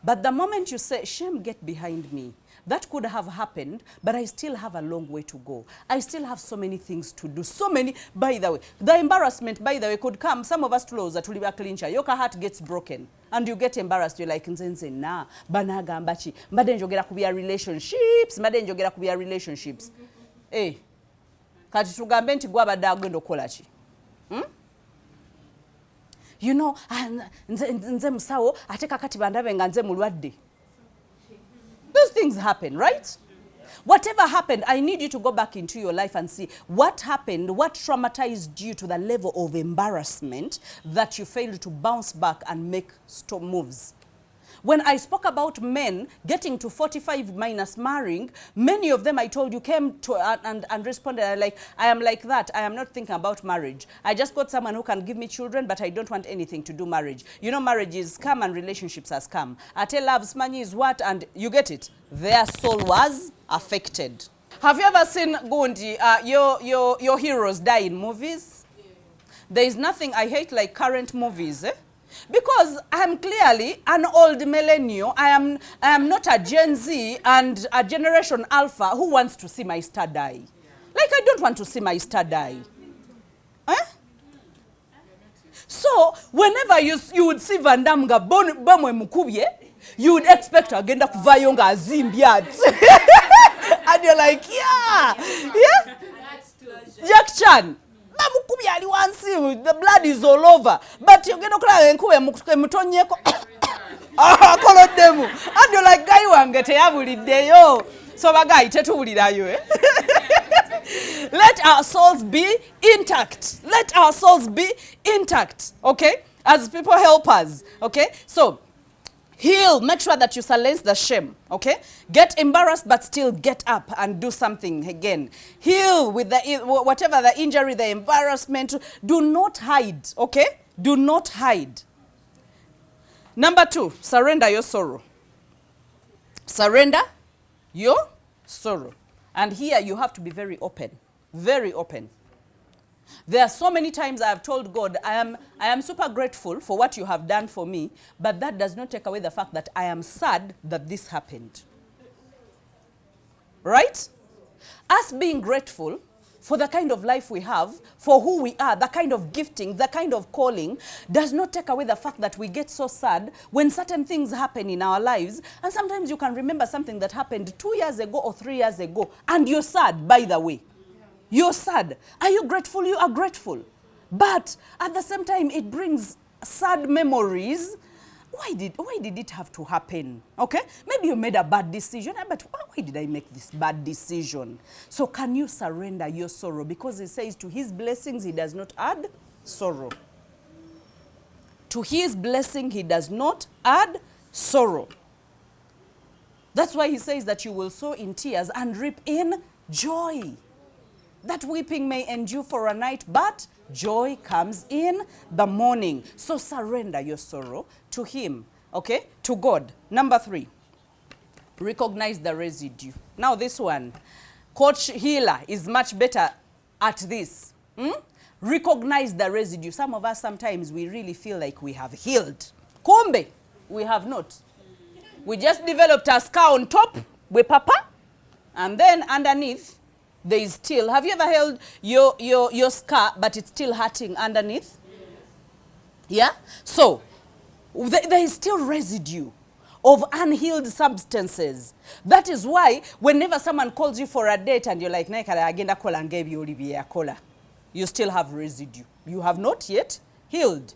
But the moment you say, shame, get behind me, that could have happened, but I still have a long way to go. I still have so many things to do. So many, by the way. The embarrassment, by the way, could come. Some of us close at Tuliba Clincha. Your heart gets broken. And you get embarrassed. You're like, nah, banaga ambachi. Mbade njogera kubia relationships. Mbade njogera kubia relationships. Eh. Kati tugambe nti gwa bada agwendo kolachi. You know, nze msawo, ateka kati bandabe nga nze mulwadde. Those things happen, right? Whatever happened, I need you to go back into your life and see what happened, what traumatized you to the level of embarrassment that you failed to bounce back and make moves. When I spoke about men getting to 45 minus marrying, many of them I told you came to and responded like, I am like that. I am not thinking about marriage. I just got someone who can give me children, but I don't want anything to do marriage. You know, marriage is scam and relationships are scam. Ate loves money is what, and you get it. Their soul was affected. Have you ever seen Gundi, your heroes die in movies? There is nothing I hate like current movies, eh? Because I am clearly an old millennial. I am not a Gen Z and a Generation Alpha who wants to see my star die. Like, I don't want to see my star die. Eh? So, whenever you would see Van Damme nga bomwe mukubye, you would expect agenda kuvayo nga azimbyat. And you're like, yeah. Jack Chan. The blood is all over. But you get mutonyeko. And you're like, guy wangete yabulideyo. So bagay tetubulirayo, eh? Let our souls be intact. Let our souls be intact. Okay? As people help us. Okay? So heal. Make sure that you silence the shame. Okay? Get embarrassed, but still get up and do something again. Heal with whatever the injury, the embarrassment. Do not hide. Okay? Do not hide. Number 2, surrender your sorrow. Surrender your sorrow. And here you have to be very open. Very open. There are so many times I have told God, I am super grateful for what you have done for me, but that does not take away the fact that I am sad that this happened. Right? Us being grateful for the kind of life we have, for who we are, the kind of gifting, the kind of calling, does not take away the fact that we get so sad when certain things happen in our lives. And sometimes you can remember something that happened 2 years ago or 3 years ago, and you're sad, by the way. You're sad. Are you grateful? You are grateful. But at the same time, it brings sad memories. Why did it have to happen? Okay? Maybe you made a bad decision, but why did I make this bad decision? So can you surrender your sorrow? Because it says to his blessings, he does not add sorrow. To his blessing, he does not add sorrow. That's why he says that you will sow in tears and reap in joy. That weeping may endure for a night, but joy comes in the morning. So surrender your sorrow to him, okay? To God. Number 3, recognize the residue. Now this one, Coach Healer is much better at this. Recognize the residue. Some of us, sometimes we really feel like we have healed. Kumbe, we have not. We just developed a scar on top with papa, and then underneath, there is still, have you ever held your scar, but it's still hurting underneath? Yeah? So, there is still residue of unhealed substances. That is why, whenever someone calls you for a date and you're like, you still have residue. You have not yet healed.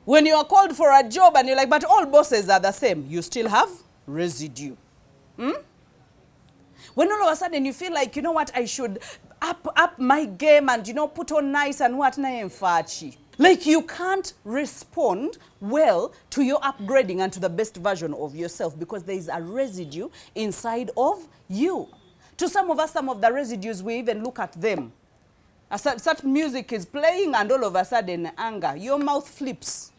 When you are called for a job and you're like, but all bosses are the same, you still have residue. When all of a sudden you feel like, you know what, I should up my game and, you know, put on nice and what na emfachi. Like you can't respond well to your upgrading and to the best version of yourself because there is a residue inside of you. To some of us, some of the residues, we even look at them. Such music is playing and all of a sudden anger, your mouth flips.